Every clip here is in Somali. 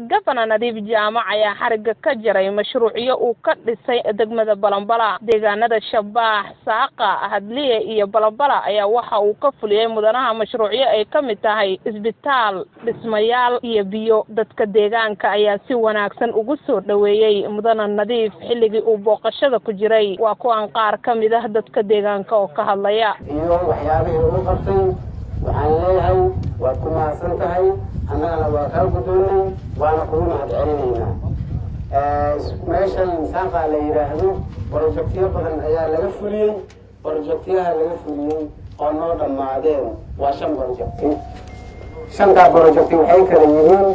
Gafana Nathif jaamac ayaa xariga ka jaray mashruucyo uu ka dhisay degmada Balambala deegaanada Shabax Saaqa Hadliye iyo Balambala ayaa waxa uu ka fuliyay mudanaha mashruucyo ay ka mid tahay isbitaal dhismayaal iyo biyo dadka deegaanka ayaa si wanaagsan ugu soo dhaweeyay mudana Nathif xilligii uu booqashada ku jiray waa kuwan qaar ka mid ah dadka deegaanka oo ka hadlaya iyo waxyaabihii uu qabtay waxaan leeyahay waa ku mahadsan tahay annagana waa ka guddoonay waana kugu mahadcelinaynaa meeshan saaqa la yiraahdo projectyo badan ayaa laga fuliyay projectyaha laga fuliyay oo noo dhamaadeen waa 5 projectyo shanta projectyo waxay kala yihiin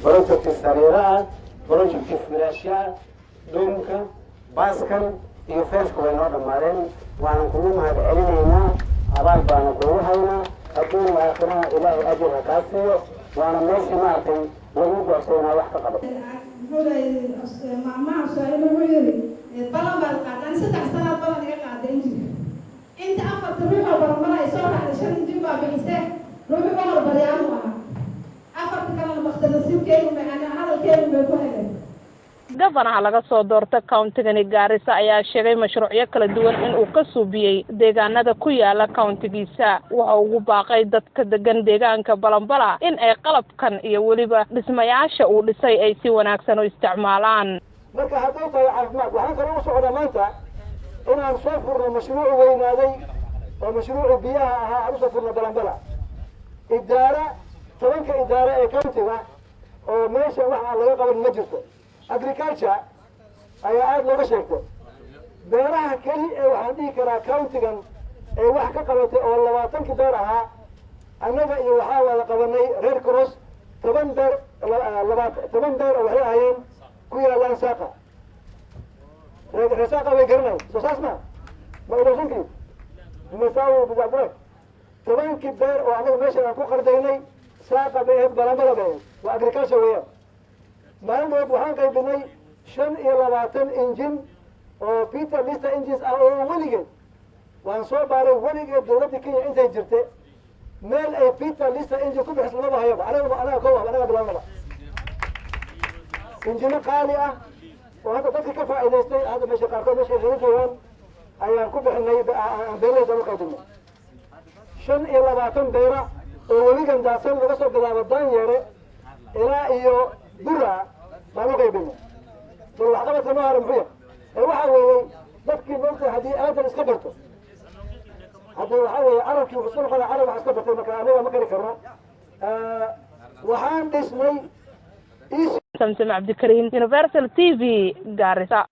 project sariiraha project firaashya doonka baaskan iyo feeshku way noo dhamaadeen waana kugu mahadcelinaynaa abaal baana kugu haynaa أكون وآخرها إلهي أجرها كاسيو وأنا ماشي معكم ونوضع عصينا واحدة قبل. مع سؤال المعيري Balambala قاعدين 6 سنوات بلان قاعدين أنت أفضل تروح Balambala يسوق علشان تجيب بحساب روحي بقى بريان وها أفضل كلام المختلفين كيلو أنا هذا الكيلو بيكون Gafana laga soo doortay county-gani Gaarisa ayaa sheegay mashruucyo kala duwan in uu ka suubiyay deegaanada ku yaala county-giisa waxa uu baaqay dadka degan deegaanka Balambala in ay qalabkan iyo waliba dhismayaasha uu dhisay ay si wanaagsan u isticmaalaan marka haddii tahay caafimaad waxaan kale u socdaa maanta inaan soo furno mashruuc weynaaday oo mashruuc biyaha ahaa aan soo furno Balambala idaara tobanka idaara ee county-ga oo meesha waxa laga qaban ma jirto agriculture ayaa aad looga sheegtay beeraha kali ee waxaan dhihi karaa county-gan ee wax ka qabatay oo 20 beer ahaa annaga iyo waxaa wada qabanay Red Cross 10 beer oo waxay ahaayeen ku yaalaan Saaqa Saaqa way garanay soo saasma ma ilaahinkii masaawo bidaabray 10 beer oo annaga meesha aan ku qardaynay Saaqa bay Balambala bay waa agriculture weeyaan maalmood waxaan qaybinay 25 injin oo Peter Lista engines ah oo weligeed waan soo baaray weligeed dawladda Kenya intay jirtay meel ay Peter Lista engine ku bixis lama hayo anaga koob anaga Balambala injin qaali ah oo hadda dadka ka faa'iideystay hadda meesha qaarkood meesha ay joogaan ayaan ku bixinay beelada u qaybinay 25 beera oo weligan daasan laga soo bilaabo Daanyere ilaa iyo Bura ما نقيبنا والله قبل ما هرم فيها وحاول ضبكي ممكن هذه هذا الاسكبرته هذا وحاول عرب كيف يصلح على عرب اسكبرته مكانه ما كان يكرر وحان اسمي سمسم عبد الكريم يونيفرسال تي في غارسا